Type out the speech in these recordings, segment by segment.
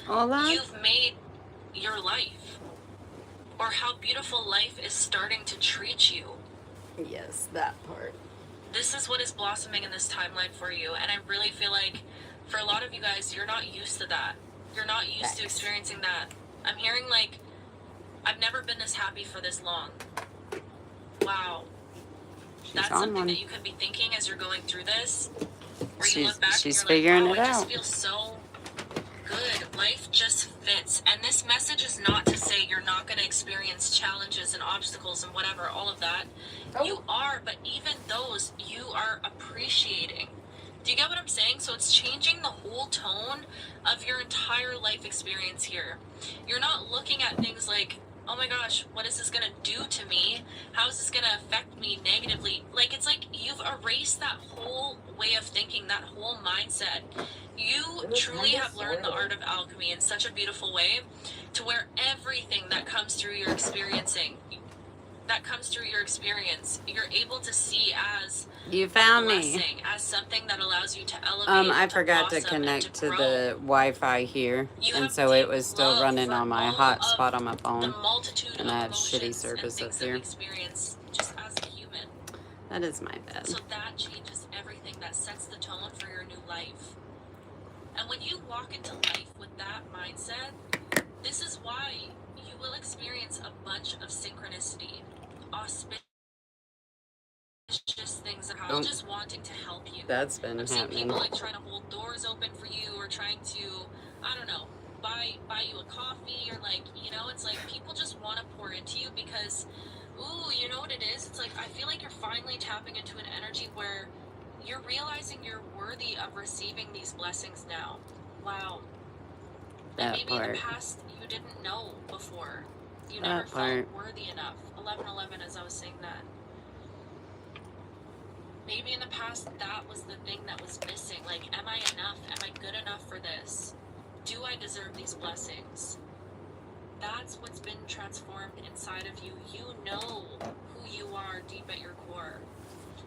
all that you've made your life, or how beautiful life is starting to treat you. yes, that part. This is what is blossoming in this timeline for you, and I really feel like for a lot of you guys, you're not used to that. You're not used to experiencing that. I'm hearing like, I've never been this happy for this long. Wow. That's something that you could be thinking as you're going through this, where you look back and you're like, wow, I just feel so good. Life just fits. And this message is not to say you're not going to experience challenges and obstacles and whatever, all of that. Oh. You are, but even those you are appreciating. Do you get what I'm saying? So it's changing the whole tone of your entire life experience here. You're not looking at things like, oh my gosh, what is this going to do to me? How is this going to affect me negatively? Like, it's like you've erased that whole way of thinking, that whole mindset. You truly have learned the art of alchemy in such a beautiful way, to where everything that comes through your experiencing, you're able to see as you found a blessing, me. as something that allows you to elevate. I forgot to connect to the Wi-Fi here, and so it was still running on my hotspot on my phone, and I have shitty service up here. Just as a human. That is my bad. So that changes everything. That sets the tone for your new life. And when you walk into life with that mindset, this is why you will experience a bunch of synchronicity, auspicious things that are just wanting to help you. That's been I'm seeing happening. people like trying to hold doors open for you, or trying to, I don't know, buy you a coffee, or like, you know, it's like people just want to pour into you because, ooh, you know what it is? It's like, I feel like you're finally tapping into an energy where you're realizing you're worthy of receiving these blessings now. Wow. And maybe in the past you didn't know before. You never felt worthy enough. 1111, as I was saying that. Maybe in the past that was the thing that was missing. Like, am I enough? Am I good enough for this? Do I deserve these blessings? That's what's been transformed inside of you. You know who you are deep at your core.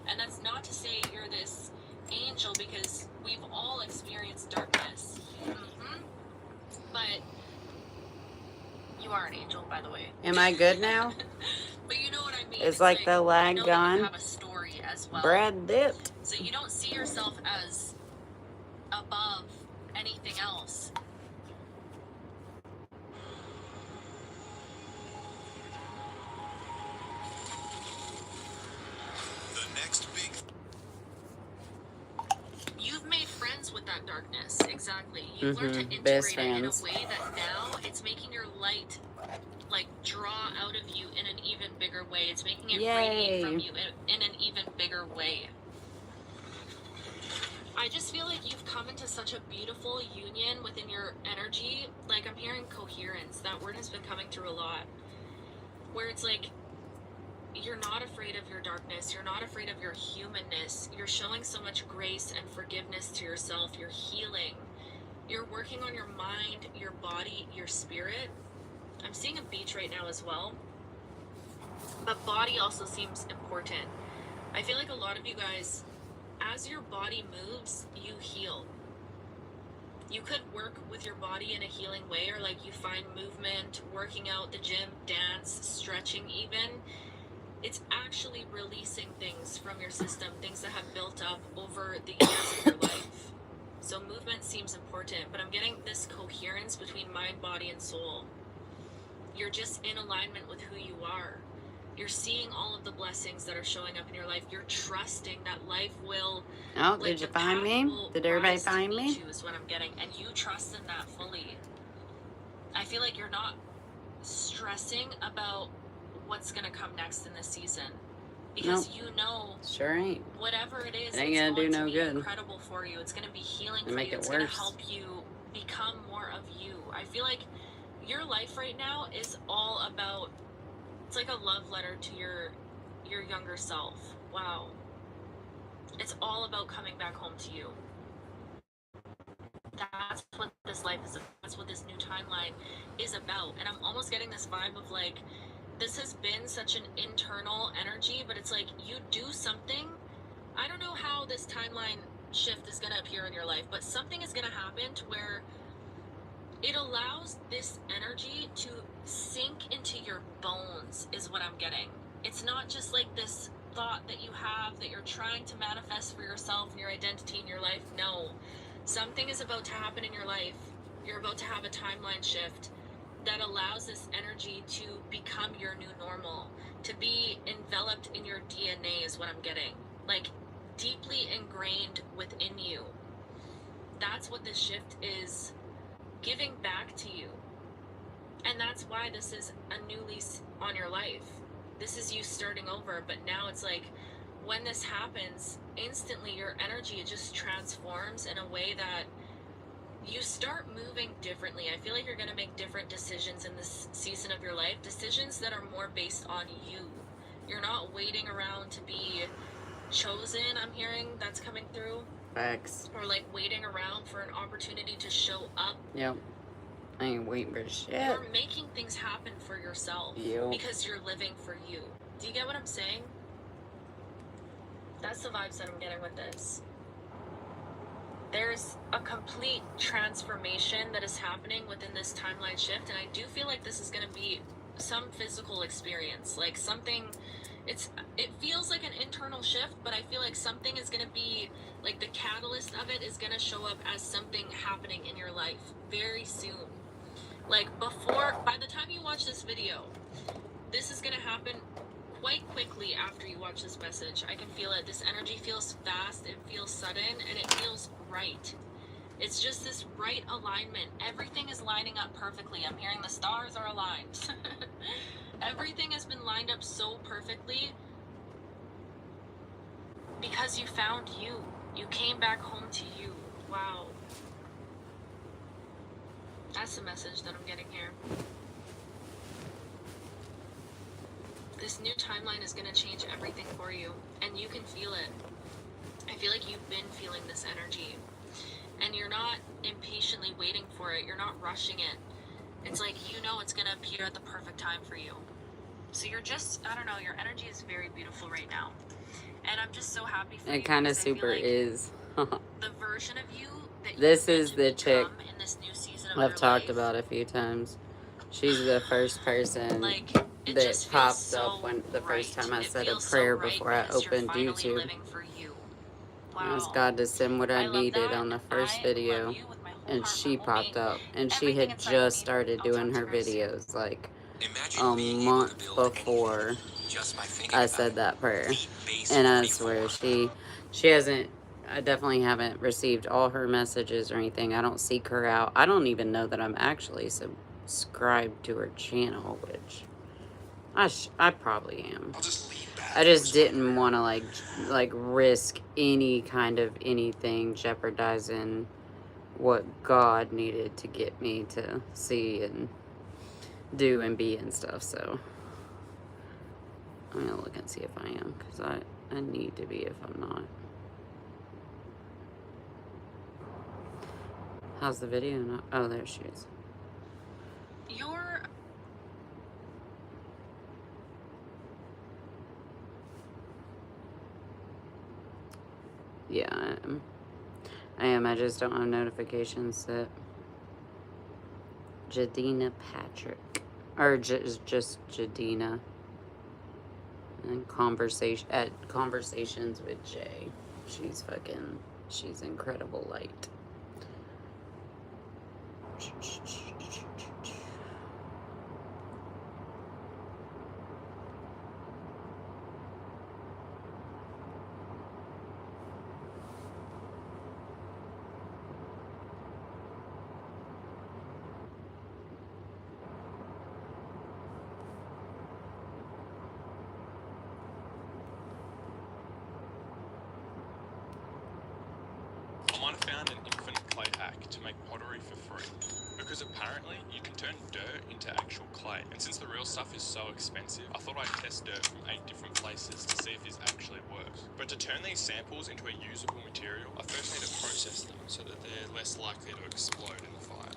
And that's not to say you're this angel, because we've all experienced darkness. But you are an angel, by the way. Am I good now? But you know what I mean. It's like the lag gone. You have a story as well. Brad dipped. So you don't see yourself as above anything else. The next big... You've made friends with that darkness. Exactly. You've learned to integrate it in a way that now it's making your light like draw out of you in an even bigger way. It's making it radiate from you in an even bigger way. I just feel like you've come into such a beautiful union within your energy. Like, I'm hearing coherence. That word has been coming through a lot. Where it's like, you're not afraid of your darkness. You're not afraid of your humanness. You're showing so much grace and forgiveness to yourself. You're healing. You're working on your mind, your body, your spirit. I'm seeing a beach right now as well. But body also seems important. I feel like a lot of you guys, as your body moves, you heal. You could work with your body in a healing way, or like you find movement, working out, the gym, dance, stretching even. It's actually releasing things from your system, things that have built up over the years of your life. So movement seems important, but I'm getting this coherence between mind, body, and soul. You're just in alignment with who you are. You're seeing all of the blessings that are showing up in your life. You're trusting that life will... Oh, like, did you find me? Did everybody find me? Is what I'm getting. And you trust in that fully. I feel like you're not stressing about what's going to come next in this season. Because you know... Sure ain't. Whatever it is, it ain't gonna do no good. Incredible for you. It's going to be healing for you. It's going to help you become more of you. I feel like your life right now is all about, it's like a love letter to your younger self. Wow. It's all about coming back home to you. That's what this life is about. That's what this new timeline is about. And I'm almost getting this vibe of like, this has been such an internal energy, but it's like you do something. I don't know how this timeline shift is going to appear in your life, but something is going to happen to where it allows this energy to sink into your bones, is what I'm getting. It's not just like this thought that you have that you're trying to manifest for yourself and your identity in your life. No, something is about to happen in your life. You're about to have a timeline shift that allows this energy to become your new normal, to be enveloped in your DNA, is what I'm getting. Like, deeply ingrained within you. That's what this shift is giving back to you. And that's why this is a new lease on your life. This is you starting over, but now it's like, when this happens, instantly your energy just transforms in a way that you start moving differently. I feel like you're going to make different decisions in this season of your life, decisions that are more based on you. You're not waiting around to be chosen, I'm hearing that's coming through. Facts. Or like waiting around for an opportunity to show up. Yep. I ain't waiting for shit. You're making things happen for yourself. Yep. Because you're living for you. Do you get what I'm saying? That's the vibes that I'm getting with this. There's a complete transformation that is happening within this timeline shift, and I do feel like this is going to be some physical experience, like something. It feels like an internal shift, but I feel like something is going to be, like, the catalyst of it is going to show up as something happening in your life very soon. Like, by the time you watch this video, this is going to happen quite quickly after you watch this message. I can feel it. This energy feels fast, it feels sudden, and it feels right. It's just this right alignment. Everything is lining up perfectly. I'm hearing the stars are aligned. Everything has been lined up so perfectly because you found you. You came back home to you. Wow. That's the message that I'm getting here. This new timeline is going to change everything for you, and you can feel it. I feel like you've been feeling this energy, and you're not impatiently waiting for it. You're not rushing it. It's like, you know, it's going to appear at the perfect time for you. So you're just, I don't know, your energy is very beautiful right now. And I'm just so happy for you. It kind of because I feel super like is. the version of you that This you're is meant the to chick become in this new season of I've your talked life, about a few times. She's the first person like, it that just feels popped so up when the first right. time I It said a feels so prayer right before I because you're opened finally YouTube. living for you. I asked Wow. God to send what I love needed that. on the first I video, love you with my whole and heart, she my whole popped being, up, and she everything had inside of just me. started I'll doing talk to her you guys soon. videos like Imagine a being able to month build before anything just by thinking I about said it. that prayer. The base And I 44. swear she hasn't, I definitely haven't received all her messages or anything. I don't seek her out. I don't even know that I'm actually subscribed to her channel, which I probably am. I'll just lean back I and just whisper a didn't prayer. want to like risk any kind of anything jeopardizing what God needed to get me to see and do and be and stuff. So I'm gonna look and see if I am, because I need to be if I'm not. How's the video? Not, oh, there she is. You're Yeah, I am. I just don't have notifications set. Jadina Patrick. Or just Jadina. And Conversations with Jay. She's incredible light. I might have found an infinite clay hack to make pottery for free, because apparently you can turn dirt into actual clay, and since the real stuff is so expensive, I thought I'd test dirt from 8 different places to see if this actually works. But to turn these samples into a usable material, I first need to process them so that they're less likely to explode in the fire.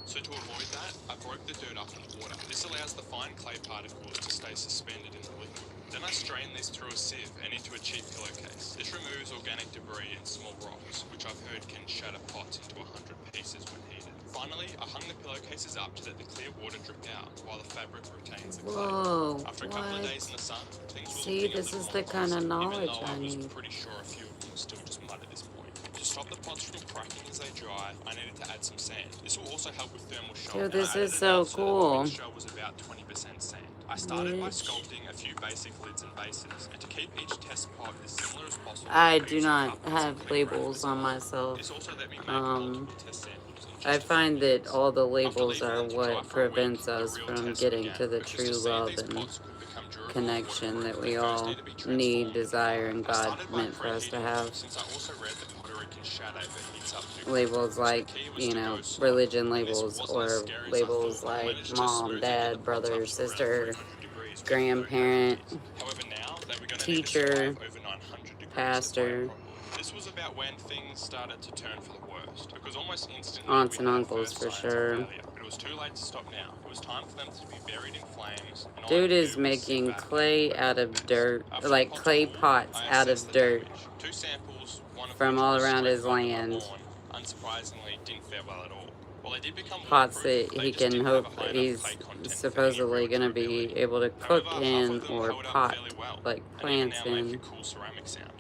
So to avoid that, I broke the dirt up in water. This allows the fine clay particles to stay suspended in the liquid. Then I strain this through a sieve and into a cheap pillowcase. This removes organic debris and small rocks, which I've heard can shatter pots into 100 pieces when heated. Finally, I hung the pillowcases up to let the clear water drip out while the fabric retains the clay. Whoa, After a couple of what? days in the sun, things were See, looking a this little is more the kind of promising, knowledge even though I I was need. pretty sure a few of them were still just mud at this point. To stop the pots from cracking as they dry, I needed to add some sand. This will also help with thermal shock. Dude, and this I added is it so out so that the cool. mixture was about 20% sand. I started by Which sculpting a few basic lids and bases, and to keep each test pot as similar as possible, I put do each not cup in some have clean labels wrap on as well. myself. This also let me make multiple test samples in I just a few find that minutes. all the After labels leaving are them to dry what for a week, prevents the us real from test getting began, to the because true to see if love these and pots could become durable and connection waterproof, that they we first all need to be need, transformed. desire, and I God started by meant for us to preheating have. them, since I also read that pottery can shatter if it heats up too quickly. Labels So the like, key was you to know, go slow. religion And this labels, wasn't as or scary as I labels thought. I like managed to mom, smoothly get the dad, pots up brother, to around sister, 300 degrees with no grandparent, casualties. However, now they were going to need to teacher, survive over 900 degrees to pastor, fire properly. This was about when things started to turn for the worst, because almost instantly aunts we and had our uncles first for signs of sure. failure. But it was too late to stop now. It was time for them to be buried in flames, and all I Dude could is do was sit making back clay and hope out for of the best. dirt, After the like pots clay cooled, pots I out assessed of the dirt damage. 2 samples, one of from which all was around straight his from under my land. lawn, unsurprisingly didn't fare well at all. While they did become Pots waterproof, that they he just can didn't have hope a high enough he's clay content for any supposedly real gonna durability. be able to cook However, half in of them or held up pot fairly well, like and even plants now make a in. cool ceramic sound.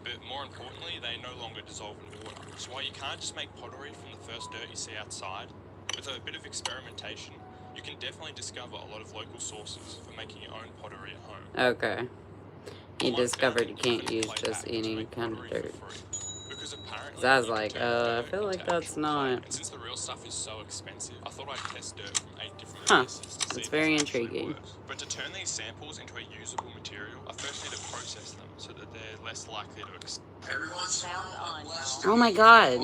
But more importantly, they no longer dissolve in water. So while you can't just make pottery from the first dirt you see outside, with a bit of experimentation, you can definitely discover a lot of local sources for making your own pottery at home. Okay. He discovered you can't use just any kind of dirt. Because apparently So I was you can like, turn I dirt feel into like that's actual clay. not... And since the real stuff is so expensive, I thought I'd test dirt from 8 different Huh. places to see That's if very this actually intriguing. works. But to turn these samples into a usable material, I first need to process them so that they're less likely to Oh my god.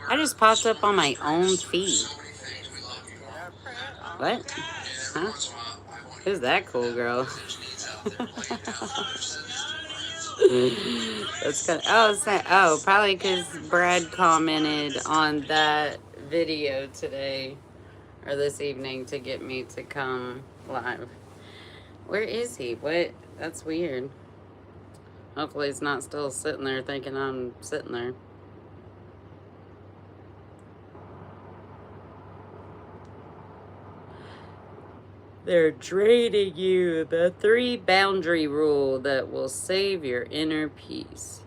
I just popped up on my own feed. What? Huh? Who's that cool girl? That's kind of, probably because Brad commented on that video today or this evening to get me to come live. Where is he? What? That's weird. Hopefully he's not still sitting there thinking I'm sitting there. They're trading you the 3 boundary rule that will save your inner peace.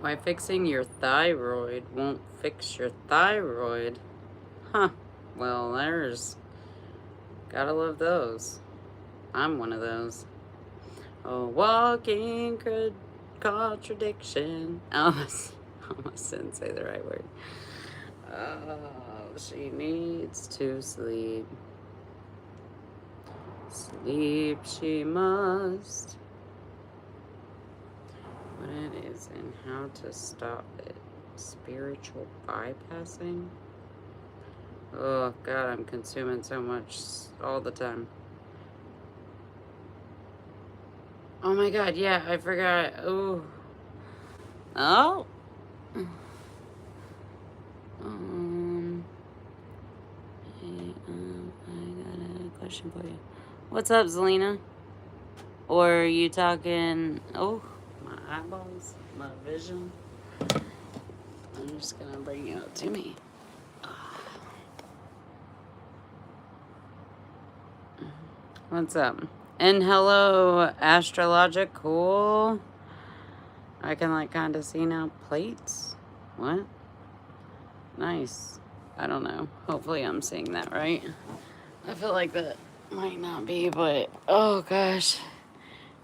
Why fixing your thyroid won't fix your thyroid? Huh. Well, there's... Gotta love those. I'm one of those. A walking contradiction. I almost didn't say the right word. Oh, she needs to sleep. Sleep she must. What it is and how to stop it. Spiritual bypassing? Oh, God, I'm consuming so much all the time. Oh, my God, yeah, I forgot. Oh. Oh. I got a question for you. What's up, Zelina? Or are you talking... Oh, my eyeballs, my vision. I'm just gonna bring you up to me. What's up? And hello, astrological. I can like kind of see now plates. What? Nice. I don't know. Hopefully I'm seeing that right. I feel like that might not be, but oh gosh.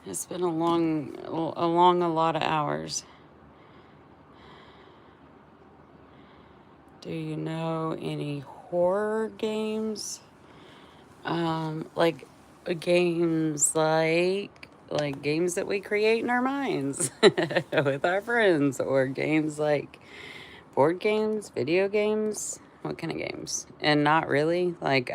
It's been a lot of hours. Do you know any horror games? Like games like games that we create in our minds with our friends, or games like board games, video games. What kind of games? And not really. Like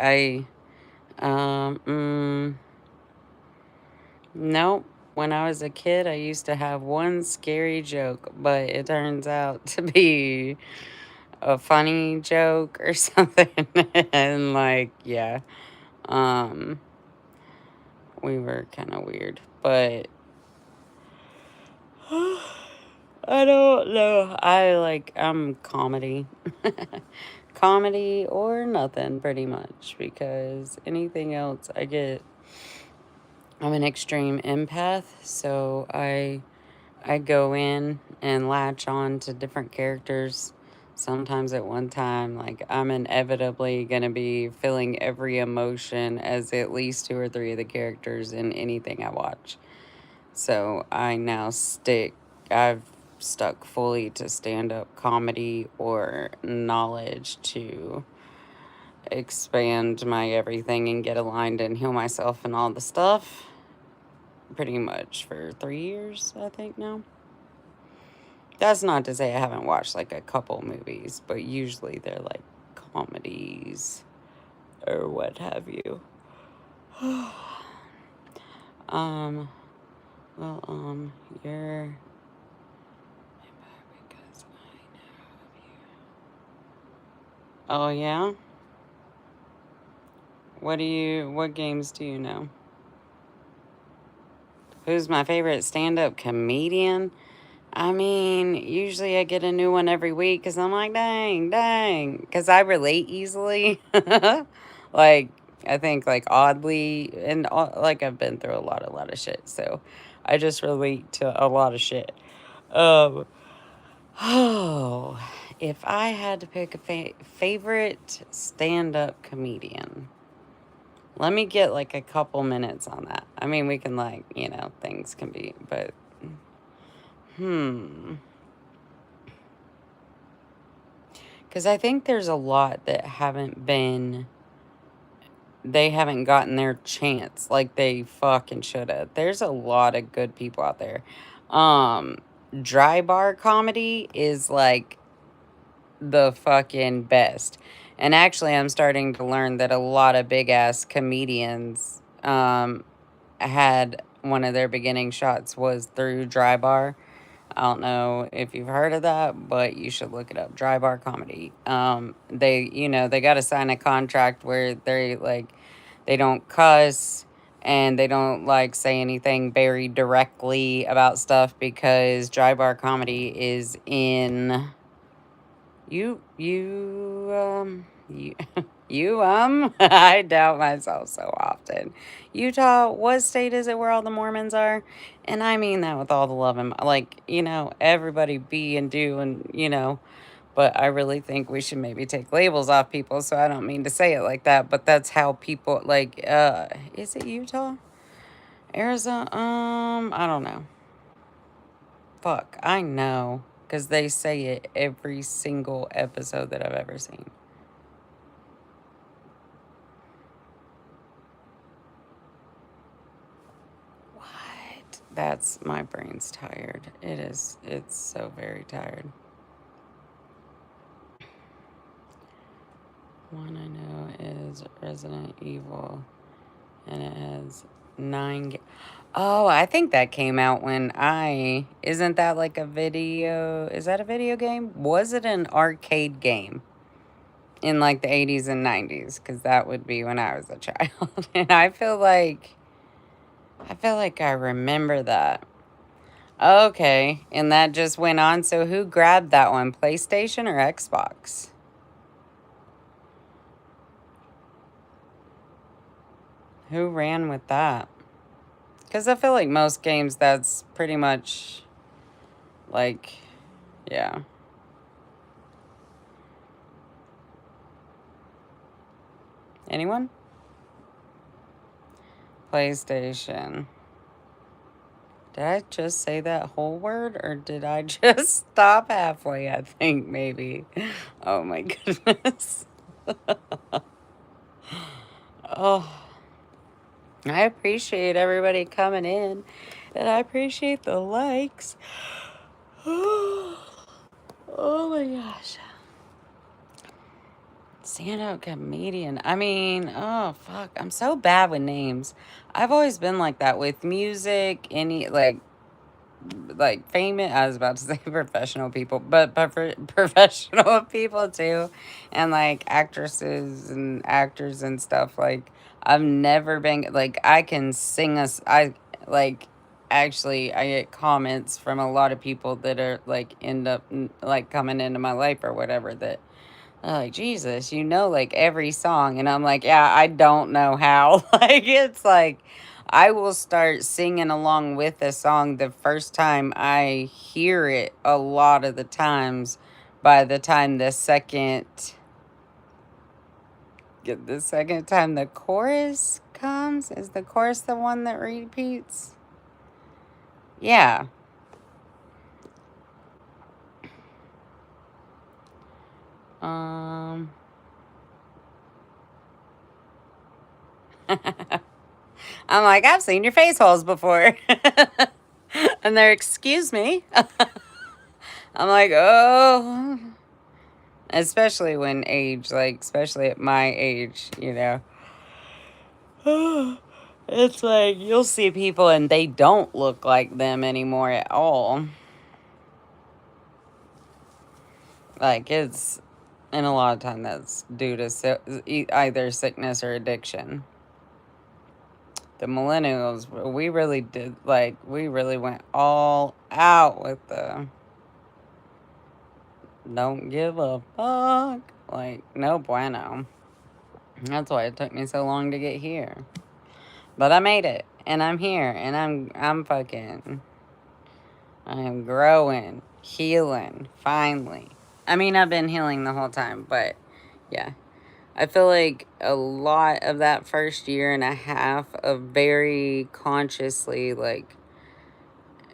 nope. When I was a kid, I used to have one scary joke, but it turns out to be a funny joke or something. And like, yeah. We were kind of weird, but I I don't know. I'm comedy. Comedy or nothing, pretty much, because anything else I'm an extreme empath, so I go in and latch on to different characters sometimes at one time. Like, I'm inevitably going to be feeling every emotion as at least two or three of the characters in anything I watch. So I've stuck fully to stand up comedy or knowledge to expand my everything and get aligned and heal myself and all the stuff. Pretty much for 3 years, I think now. That's not to say I haven't watched like a couple movies, but usually they're like comedies or what have you. um, you're. Because I know you. Oh yeah. What games do you know? Who's my favorite stand-up comedian? I mean, usually I get a new one every week because I'm like, dang, because I relate easily. Like, I think, like, oddly, and like, I've been through a lot of shit, so I just relate to a lot of shit. Um, oh, if I had to pick a favorite stand-up comedian, let me get, like, a couple minutes on that. I mean, we can, like, things can be, but, because I think there's a lot that they haven't gotten their chance like they fucking should have. There's a lot of good people out there. Dry bar comedy is like the fucking best. And actually, I'm starting to learn that a lot of big ass comedians had one of their beginning shots was through dry bar. I don't know if you've heard of that, but you should look it up. Dry bar comedy. They got to sign a contract where they don't cuss and they don't like say anything very directly about stuff because dry bar comedy is in you I doubt myself so often. Utah, what state is it where all the Mormons are? And I mean that with all the love and like, everybody be and do and but I really think we should maybe take labels off people, so I don't mean to say it like that, but that's how people like is it Utah? Arizona? I don't know. Fuck, I know. Because they say it every single episode that I've ever seen. What? That's, my brain's tired. It's so very tired. One I know is Resident Evil. And it has 9... Oh, I think that came out when Isn't that like a video... Is that a video game? Was it an arcade game? In like the 80s and 90s, because that would be when I was a child. And I feel like I remember that. Okay, and that just went on. So who grabbed that one? PlayStation or Xbox? Who ran with that? Because I feel like most games, that's pretty much like, yeah. Anyone? PlayStation. Did I just say that whole word or did I just stop halfway? I think maybe. Oh my goodness. Oh, I appreciate everybody coming in and I appreciate the likes. Oh my gosh. Stand-up comedian. I mean, oh fuck, I'm so bad with names. I've always been like that with music, any like famous, I was about to say professional people, but professional people too, and like actresses and actors and stuff. Like, I've never been like, I can sing I like actually, I get comments from a lot of people that are like end up like coming into my life or whatever that are like, Jesus, you know, like every song. And I'm like, yeah, I don't know how. Like, it's like I will start singing along with a song the first time I hear it a lot of the times. By the time the second time the chorus comes, is the chorus the one that repeats? Yeah. Um, I'm like, I've seen your face holes before. And they're, excuse me. I'm like, oh. Especially when age, like, especially at my age, you know. It's like, you'll see people and they don't look like them anymore at all. Like, it's, and a lot of time that's due to either sickness or addiction. The millennials, we really did, like, we really went all out with the don't give a fuck. Like, no bueno. That's why it took me so long to get here. But I made it. And I'm here. And I'm fucking, I am growing, healing, finally. I mean, I've been healing the whole time, but yeah. I feel like a lot of that first year and a half of very consciously, like,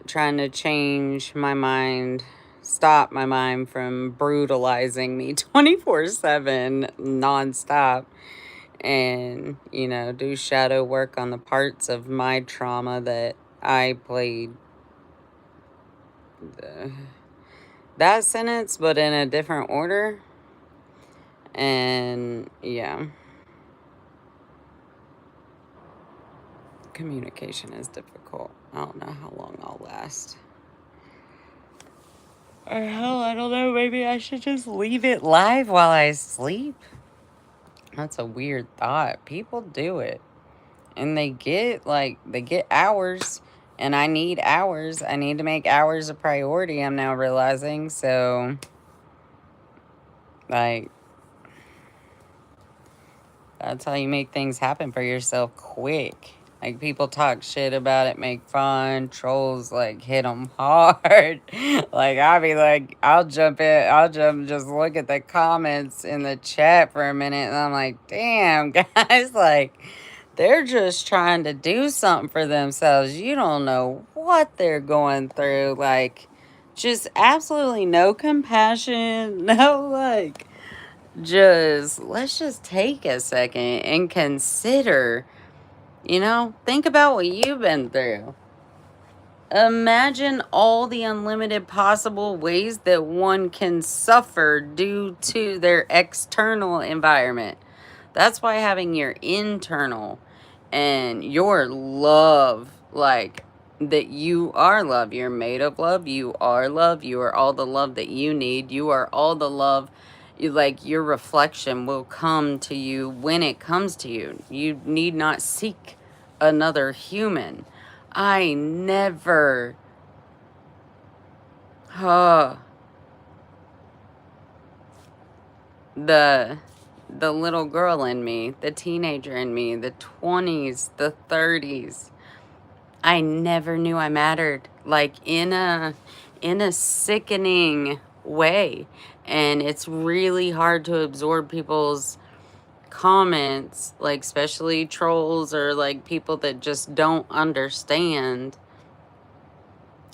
trying to change my mind, stop my mind from brutalizing me 24/7 nonstop, and, you know, do shadow work on the parts of my trauma that I played that sentence, but in a different order. And yeah, communication is difficult. I don't know how long I'll last. Or hell, I don't know, maybe I should just leave it live while I sleep. That's a weird thought. People do it. And they get hours. And I need hours. I need to make hours a priority, I'm now realizing. So, like, that's how you make things happen for yourself quick. Like, people talk shit about it, make fun, trolls, like, hit them hard. Like, I'll be like, I'll jump, just look at the comments in the chat for a minute, and I'm like, damn, guys, like, they're just trying to do something for themselves. You don't know what they're going through. Like, just absolutely no compassion, no, like, let's just take a second and consider, you know, think about what you've been through. Imagine all the unlimited possible ways that one can suffer due to their external environment. That's why having your internal and your love, like, that you are love, you're made of love, you are love, you are all the love that you need, you are all the love, like, your reflection will come to you when it comes to you. You need not seek another human. I never, the little girl in me, the teenager in me, the 20s, the 30s, I never knew I mattered, like, in a sickening way. And it's really hard to absorb people's comments, like, especially trolls or, like, people that just don't understand.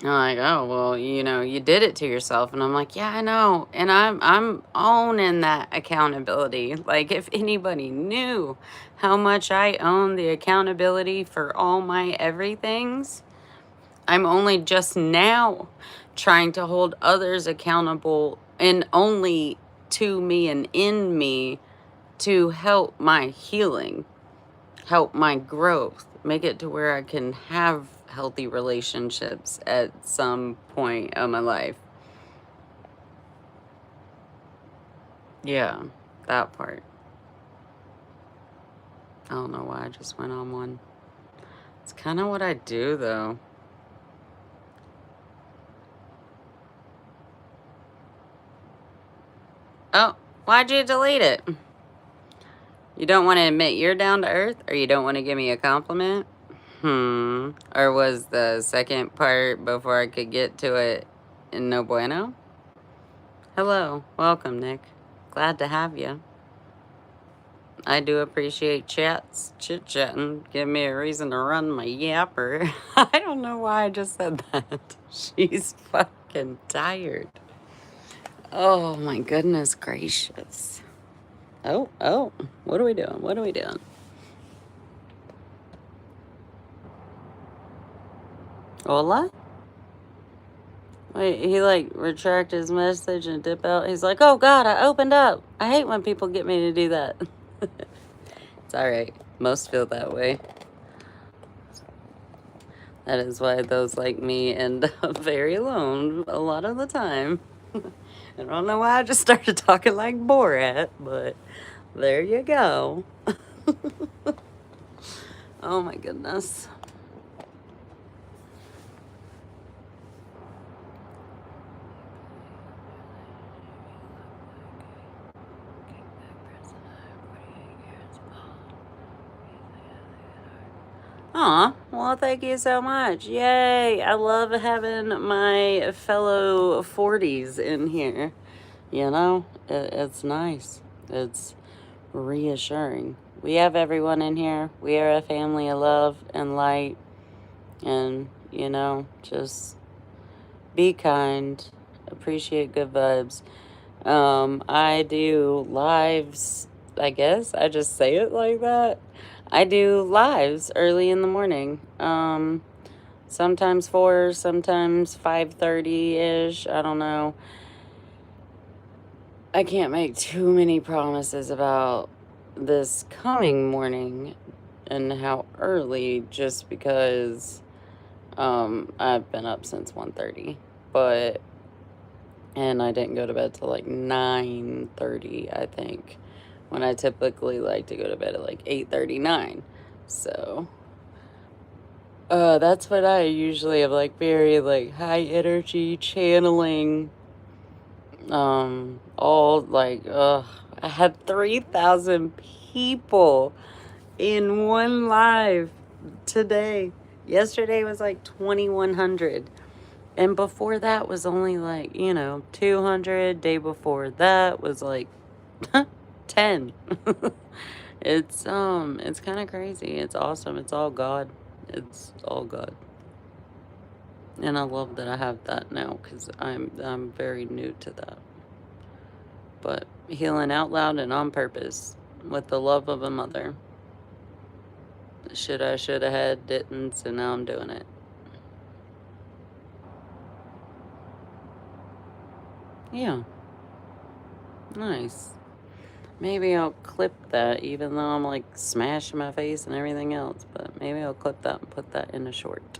I'm like, oh, well, you know, you did it to yourself. And I'm like, yeah, I know. And I'm owning that accountability. Like, if anybody knew how much I own the accountability for all my everythings, I'm only just now trying to hold others accountable, and only to me and in me, to help my healing, help my growth, make it to where I can have healthy relationships at some point of my life. Yeah, that part. I don't know why I just went on one. It's kind of what I do, though. Oh, why'd you delete it? You don't want to admit you're down to earth, or you don't want to give me a compliment? Or was the second part before I could get to it no bueno? Hello. Welcome, Nick. Glad to have you. I do appreciate chit-chatting. Give me a reason to run my yapper. I don't know why I just said that. She's fucking tired. Oh, my goodness gracious. Oh. What are we doing? What are we doing? Hola? Wait, he like retract his message and dip out. He's like, oh God, I opened up. I hate when people get me to do that. It's alright. Most feel that way. That is why those like me end up very alone a lot of the time. I don't know why I just started talking like Borat, but there you go. Oh my goodness. Aw, well, thank you so much. Yay! I love having my fellow 40s in here. You know, it's nice. It's reassuring. We have everyone in here. We are a family of love and light. And, you know, just be kind. Appreciate good vibes. I do lives, I guess. I just say it like that. I do lives early in the morning. Sometimes 4, sometimes 5:30-ish. I don't know. I can't make too many promises about this coming morning and how early, just because I've been up since 1:30. And I didn't go to bed till like 9:30, I think, when I typically like to go to bed at like 8:39. So that's what I usually have, like very like high energy channeling, all like I had 3,000 people in one live today. Yesterday was like 2,100. And before that was only like, 200. Day before that was like 10. It's kind of crazy. It's awesome. It's all God. It's all God. And I love that I have that now, because I'm very new to that. But healing out loud and on purpose with the love of a mother. Should have had, didn't, so now I'm doing it. Yeah. Nice. Maybe I'll clip that, even though I'm like smashing my face and everything else. But maybe I'll clip that and put that in a short.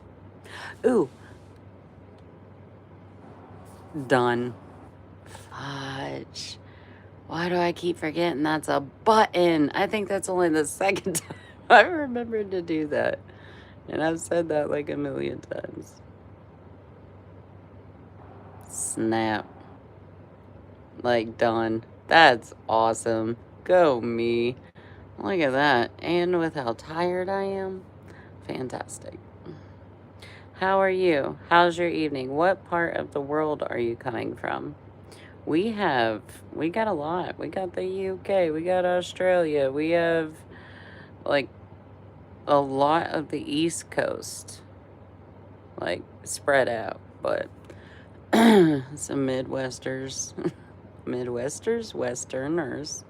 Ooh. Done. Fudge. Why do I keep forgetting that's a button? I think that's only the second time I remembered to do that. And I've said that like a million times. Snap. Like, done. That's awesome. Go me. Look at that. And with how tired I am, fantastic. How are you? How's your evening? What part of the world are you coming from? We got a lot. We got the UK. We got Australia. We have, like, a lot of the East Coast, like, spread out. But some Midwesters. Westerners.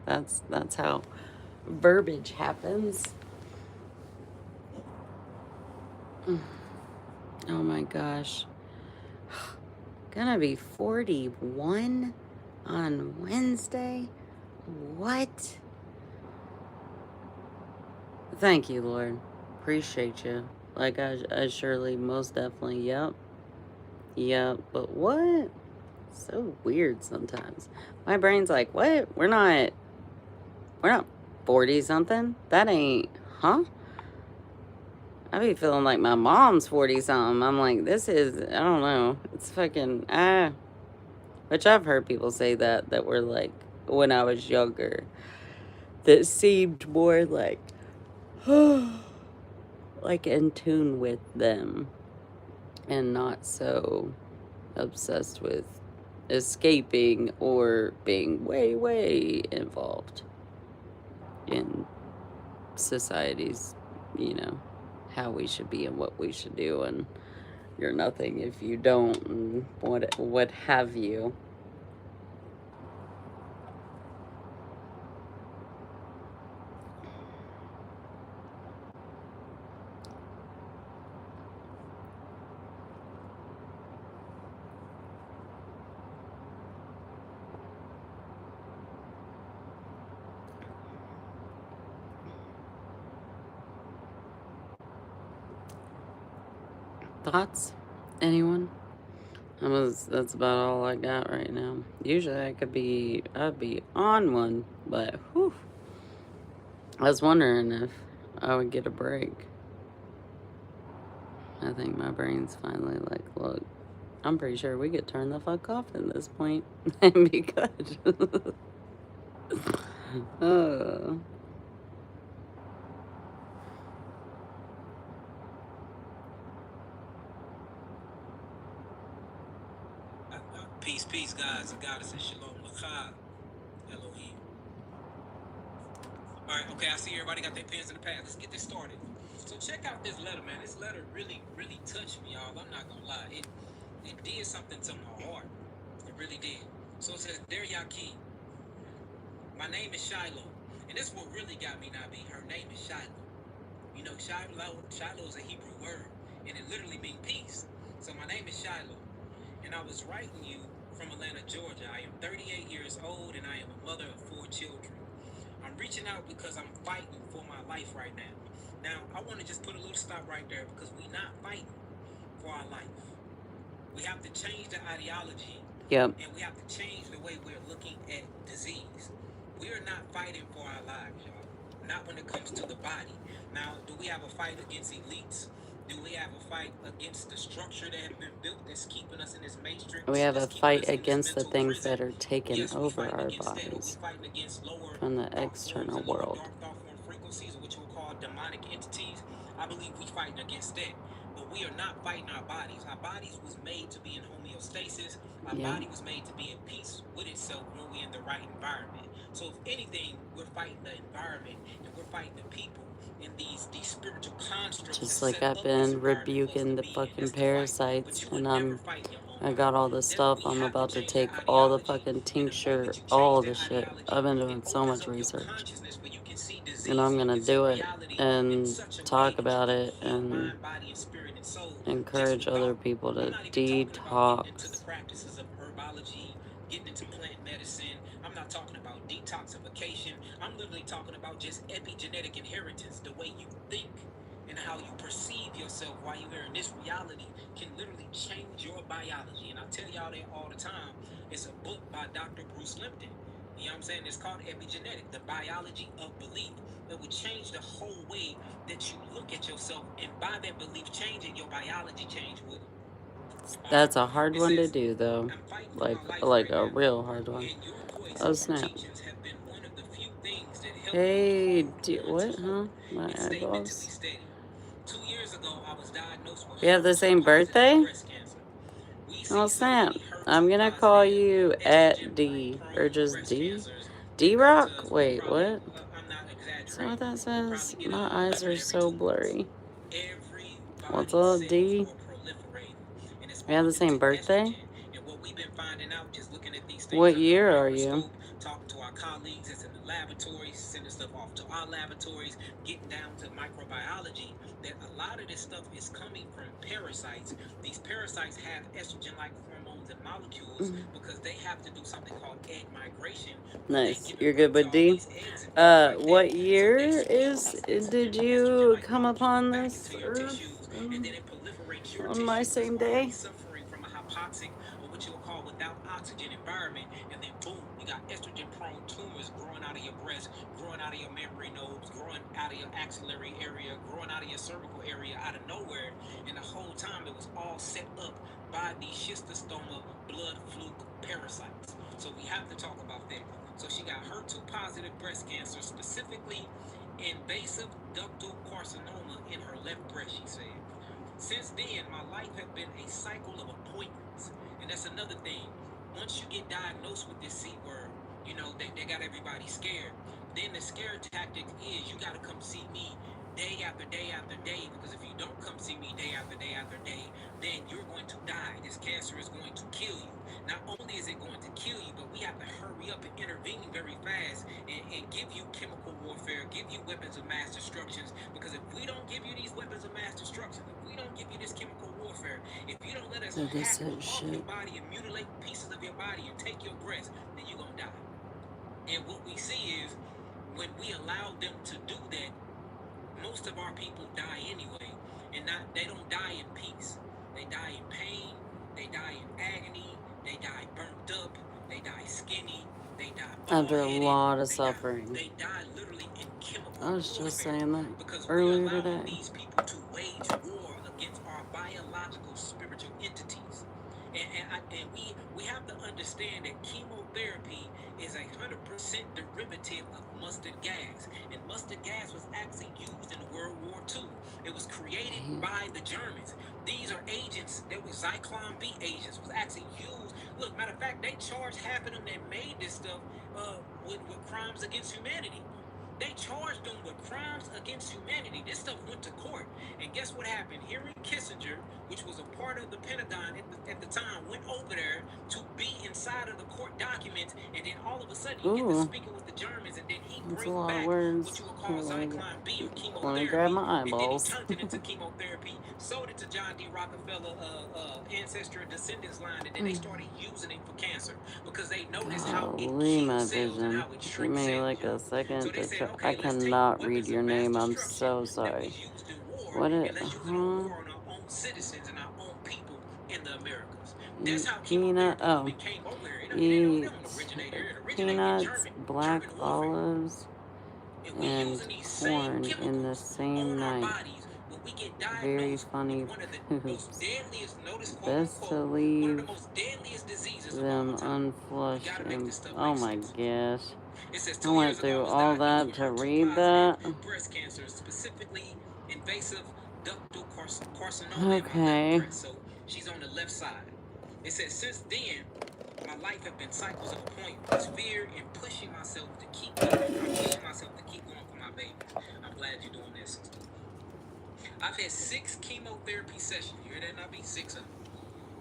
That's how verbiage happens. Oh my gosh. Gonna be 41 on Wednesday? What? Thank you, Lord. Appreciate you. Like, I surely, most definitely, yep. But what? So weird sometimes. My brain's like, what? We're not 40 something. That ain't, huh? I be feeling like my mom's 40 something. I'm like, this is, I don't know. It's fucking, Which I've heard people say that were like, when I was younger, that seemed more like in tune with them and not so obsessed with escaping or being way, way involved in society's, you know, how we should be and what we should do, and you're nothing if you don't, and what have you. Thoughts? Anyone? That's about all I got right now. Usually I'd be on one, but whew. I was wondering if I would get a break. I think my brain's finally like, look, I'm pretty sure we could turn the fuck off at this point and be good. uh, Peace, peace, guys and goddesses. Shalom, Lachad, Elohim. All right, okay, I see everybody got their pens in the pad. Let's get this started. So check out this letter, man. This letter really, really touched me, y'all. I'm not gonna lie. It did something to my heart. It really did. So it says, Dreya, my name is Shiloh. And this what really got me, Nabi. Her name is Shiloh. You know, Shiloh is a Hebrew word, and it literally means peace. So my name is Shiloh. And I was writing you from Atlanta, Georgia. I am 38 years old, and I am a mother of 4 children. I'm reaching out because I'm fighting for my life right now. Now, I want to just put a little stop right there because we're not fighting for our life. We have to change the ideology. Yep. And we have to change the way we're looking at disease. We are not fighting for our lives, y'all. Not when it comes to the body. Now, do we have a fight against elites? Do we have a fight against the structure that has been built that's keeping us in this matrix? We have a fight against the things that are taking over our bodies from the external world. Frequencies, which we'll call demonic entities. I believe we're fighting against that. But we are not fighting our bodies. Our bodies was made to be in homeostasis. Our body was made to be in peace with itself when we're in the right environment. So if anything, we're fighting the environment and we're fighting the people in these spiritual constructs. Just like I've been rebuking the fucking parasites, and I got all the stuff. I'm about to take all the fucking tincture, all the shit. I've been doing so much research. And I'm gonna do it and talk about it and encourage other people to detox. Getting into plant medicine. I'm not talking about detoxification. I'm literally talking about just epigenetic inheritance. The way you think and how you perceive yourself while you're here in this reality can literally change your biology. And I tell y'all that all the time. It's a book by Dr. Bruce Lipton. You know what I'm saying? It's called Epigenetic, the biology of belief. That would change the whole way that you look at yourself. And by that belief changing, your biology change with it. That's a hard one to do, though. Like a real hard one. Oh, snap. Hey, what, huh? My eyeballs. We have the same birthday? Oh, snap. I'm gonna call you at D, or just D? D-Rock? Wait, what? Is that what that says? My eyes are so blurry. What's up, D? We have the same birthday? What year are you? Talking to our colleagues that's in the laboratories, sending stuff off to our laboratories, getting down to microbiology, that a lot of this stuff is coming from parasites. These parasites have estrogen-like hormones and molecules because they have to do something called egg migration. Nice. You're good with D? What year did you come upon this earth? On my same day? without oxygen environment, and then boom, you got estrogen-prone tumors growing out of your breast, growing out of your mammary nodes, growing out of your axillary area, growing out of your cervical area out of nowhere, and the whole time it was all set up by these schistosoma blood fluke parasites. So we have to talk about that. So she got HER2 positive breast cancer, specifically invasive ductal carcinoma in her left breast, she said. Since then, my life has been a cycle of appointments. And that's another thing. Once you get diagnosed with this C word, you know, they got everybody scared. Then the scare tactic is you got to come see me day after day after day, because if you don't come see me day after day after day, then you're going to die. This cancer is going to kill you. Not only is it going to kill you, but we have to hurry up and intervene very fast and give you chemical warfare, give you weapons of mass destruction. Because if we don't give you these weapons of mass destruction, if we don't give you this chemical warfare, if you don't let us hack off your body and mutilate pieces of your body and take your breath, then you're going to die. And what we see is when we allow them to do that, most of our people die anyway, and they don't die in peace. They die in pain, they die in agony, they die burnt up, they die skinny, they die Under a lot of suffering. They die literally in chemical I was warfare, just saying that because earlier we're allowing today. these people to wage war against our biological spiritual entities. And we have to understand that chemotherapy is 100% derivative of mustard gas. And mustard gas was actually used in World War II. It was created by the Germans. These are agents that were Zyklon B agents, was actually used. Look, matter of fact, they charged half of them that made this stuff with crimes against humanity. They charged them with crimes against humanity. This stuff went to court. And guess what happened? Henry Kissinger, which was a part of the Pentagon at the time, went over there to be inside of the court documents. And then all of a sudden, he gets to speaking with the Germans. And then he brings back what you would call Zyklon B or chemotherapy. Let me grab my and then he eyeballs. turned it into chemotherapy, sold it to John D. Rockefeller ancestor and descendants line. And then they started using it for cancer because they noticed how it kills cells and how it shrinks Give me cells. like a second So they to said, check. okay, I let's take cannot read weapons your of mass name. I'm destruction so that sorry. was used in war, What and it? let's use it on war on our own citizens and our own people in the Americas. That's how Peanut. chemotherapy came over here. It Eat don't originate here. It originated in peanuts, German, black German warfare. olives, And we and using these same corn in the chemicals same on our night. bodies when we get Very diagnosed funny with one of the most poops. deadliest, notice quote Best to unquote, one of the leave most deadliest diseases of them all time. We unflushed gotta make and this stuff oh make my sense. gosh. It says I 2 years went ago I through was all diagnosed that with to HER2 read positive that. breast cancer, specifically invasive ductal carcinoma in my left Okay. breast. So she's on the left side. It says since then, my life have been cycles of appointments, fear, and pushing myself to keep going. I'm pushing myself to keep going for my baby. I'm glad you're doing this, sister. I've had 6 chemotherapy sessions. You hear that, Nabi? 6 of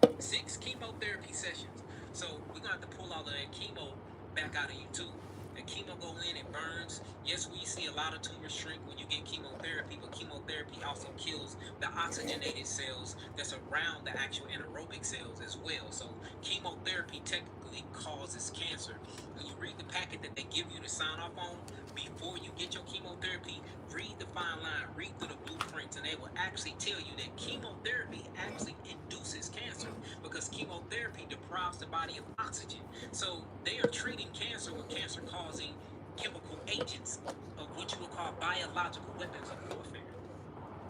them. 6 chemotherapy sessions. So we're gonna have to pull all of that chemo back out of you too. The chemo go in, it burns. Yes, we see a lot of tumors shrink when you get chemotherapy, but chemotherapy also kills the oxygenated cells that's around the actual anaerobic cells as well. So chemotherapy technically causes cancer. When you read the packet that they give you to sign off on before you get your chemotherapy, read the fine line, read through the blueprints, and they will actually tell you that chemotherapy actually induces cancer because chemotherapy deprives the body of oxygen. So they are treating cancer with cancer-causing chemical agents of what you would call biological weapons of warfare.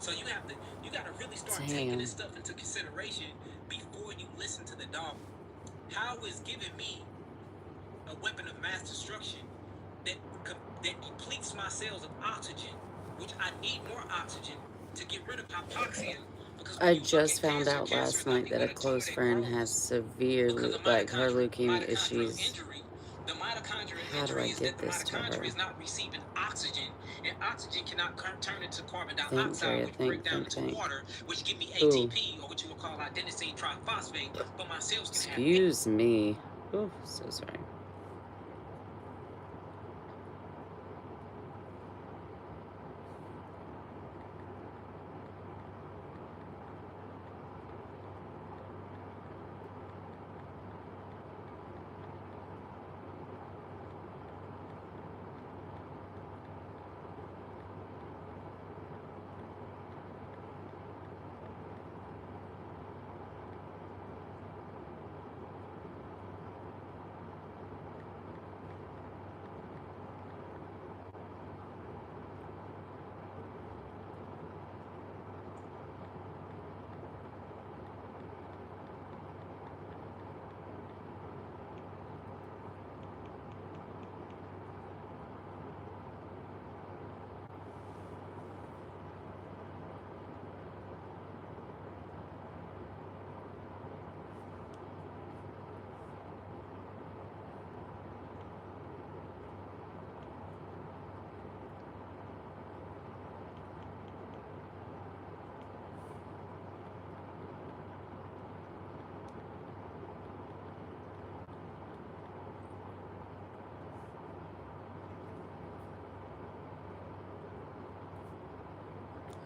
So you got to really start taking this stuff into consideration before you listen to the dogma. How is giving me a weapon of mass destruction that depletes my cells of oxygen, which I need more oxygen to get rid of hypoxia. I just found out last night that a close friend has severe, like, her leukemia issues. The mitochondrial How do I injury is that get the this to her? mitochondria is not receiving oxygen, and oxygen cannot turn into carbon Think, dioxide, Dreya, which break down into water, which give me ATP, or what you would call adenosine triphosphate, but my cells can have... Excuse me. Oh, so sorry.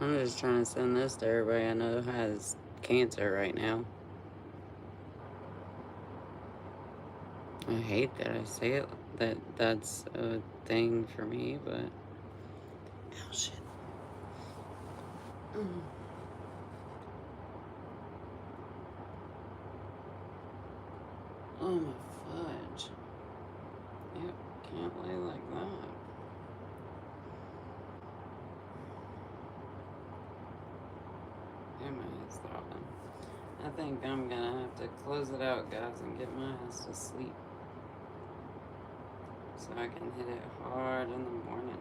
I'm just trying to send this to everybody I know has cancer right now. I hate that I say it, that's a thing for me, but... Oh, shit. Oh, my fudge. Yep, can't lay like that. And my head's throbbing. I think I'm gonna have to close it out, guys, and get my ass to sleep. So I can hit it hard in the morning.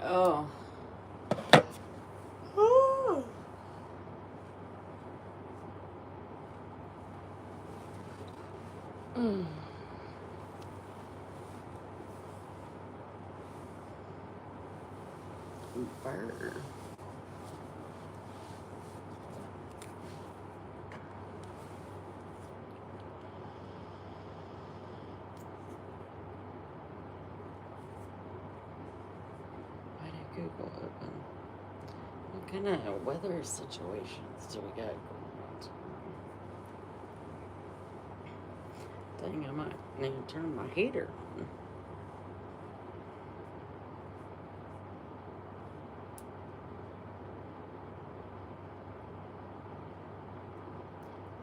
Oh. Mm. Burr. Why did Google open? What kind of weather situations do we got going on? Dang, I might need to turn my heater on.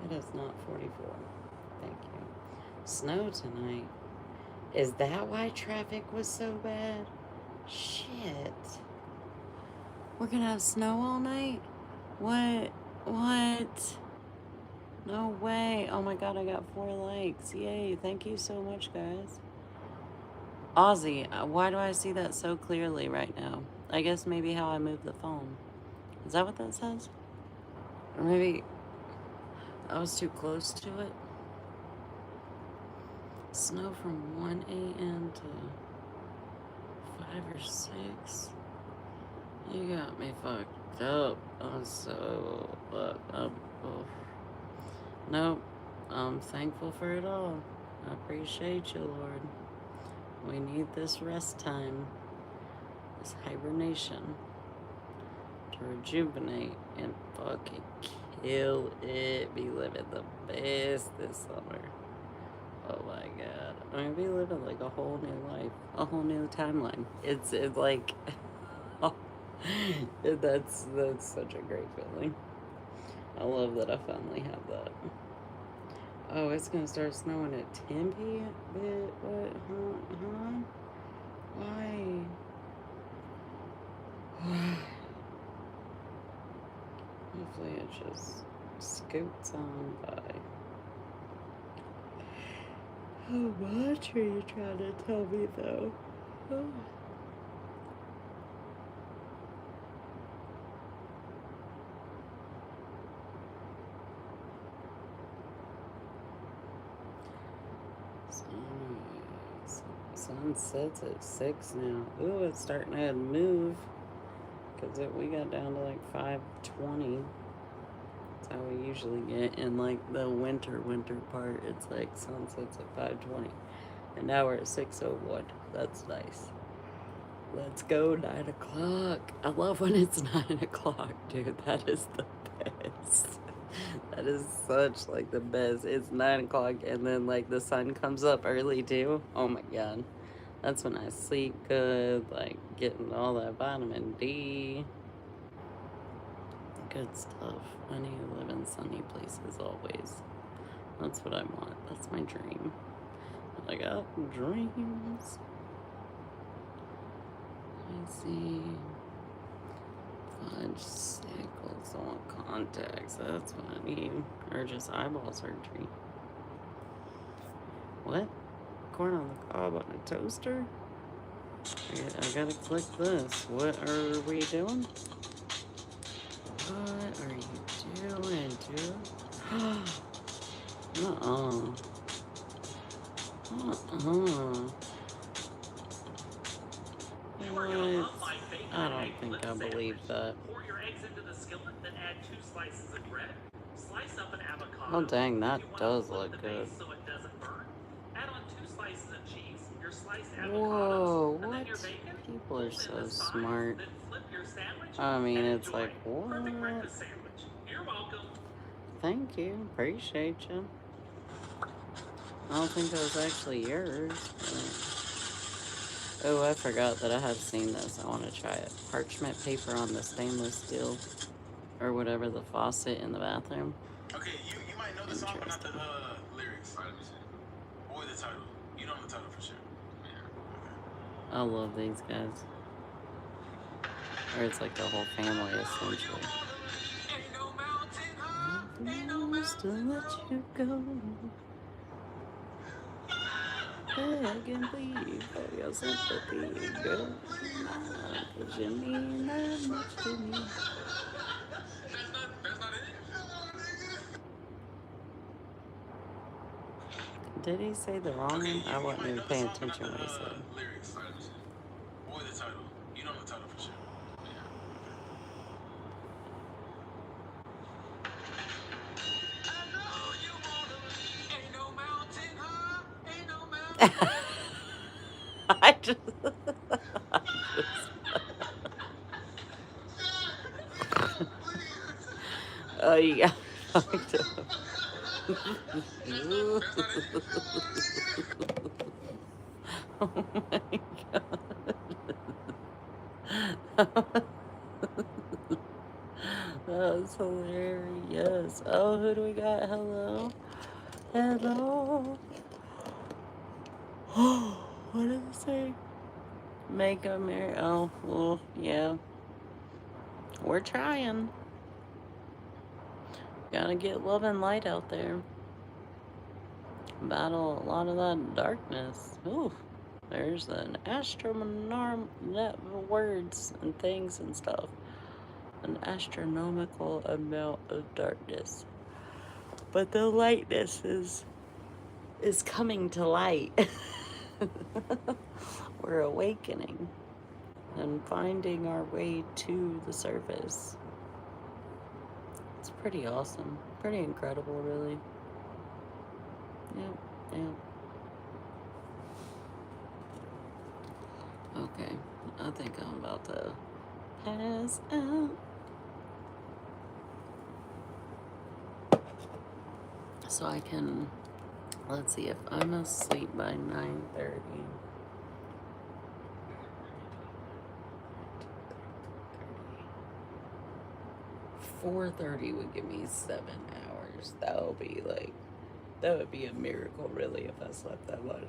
It is not 44. Thank you. Snow tonight. Is that why traffic was so bad? Shit. We're gonna have snow all night? What? What? No way. Oh my god, I got 4 likes. Yay. Thank you so much, guys. Aussie, why do I see that so clearly right now? I guess maybe how I move the phone. Is that what that says? Or maybe I was too close to it. Snow from 1 a.m. to 5 or 6. You got me fucked up. I'm so fucked up. Oh. Nope. I'm thankful for it all. I appreciate you, Lord. We need this rest time, this hibernation, to rejuvenate and fucking kill it. Be living the best this summer. Oh my god. I'm gonna be living like a whole new life, a whole new timeline. It's like, oh, that's such a great feeling. I love that I finally have that. Oh, it's gonna start snowing at Tempe? What? Huh? Why? Hopefully it just scoots on by. How much are you trying to tell me, though? Oh. Sun sets at 6 now. Ooh, it's starting to move. Because we got down to like 5:20. That's how we usually get in like the winter part. It's like sunsets at 5:20. And now we're at 6:01. That's nice. Let's go, 9 o'clock. I love when it's 9 o'clock, dude. That is the best. That is such like the best. It's 9 o'clock and then like the sun comes up early too. Oh my god. That's when I sleep good, like getting all that vitamin D. Good stuff. I need to live in sunny places always. That's what I want. That's my dream. I got dreams. Let me see. Fudge stick. spectacles. I want contacts. That's what I need. Or just eyeball surgery. What? Corn on the cob on a toaster? I gotta click this. What are we doing? What are you doing, dude? Uh-uh. What? I don't think I believe that. Oh dang, that does look good. Whoa, what? People are so smart. I mean, it's like, what? Thank you, appreciate you. I don't think that was actually yours. But... Oh, I forgot that I have seen this. I want to try it. Parchment paper on the stainless steel, or whatever, the faucet in the bathroom. Okay, you might know the song, but not the lyrics. Or the title. You know the title for sure. I love these guys. Or it's like the whole family, essentially. To let you go. Beg and plead for your sympathy, girl. Cause you mean that much to me. That's not it. Did he say the wrong one? I wasn't even paying attention what he said. Lyrics. Or the title. You know the title for sure. I just... Oh, you got fucked up. Oh my god. That was hilarious. Oh, who do we got? Hello? Hello? What did it say? Make a mirror. Oh, well, yeah. We're trying. Gotta get love and light out there. Battle a lot of that darkness. Ooh, there's an words and things and stuff. An astronomical amount of darkness. But the lightness is coming to light. We're awakening and finding our way to the surface. It's pretty awesome. Pretty incredible, really. Yeah. Okay, I think I'm about to pass out. So I can, let's see, if I'm asleep by 9:30. 4:30 would give me 7 hours. That would be a miracle, really, if I slept that much.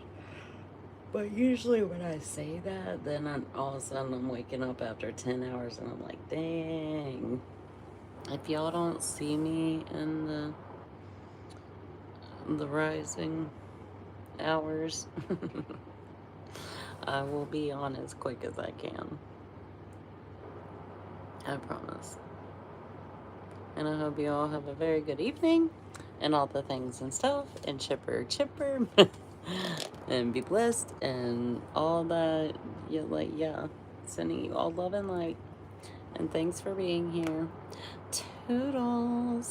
But usually when I say that, then all of a sudden I'm waking up after 10 hours and I'm like, dang. If y'all don't see me in the rising hours, I will be on as quick as I can. I promise. And I hope you all have a very good evening and all the things and stuff, and chipper and be blessed and all that. Yeah, sending you all love and light, and thanks for being here. Toodles.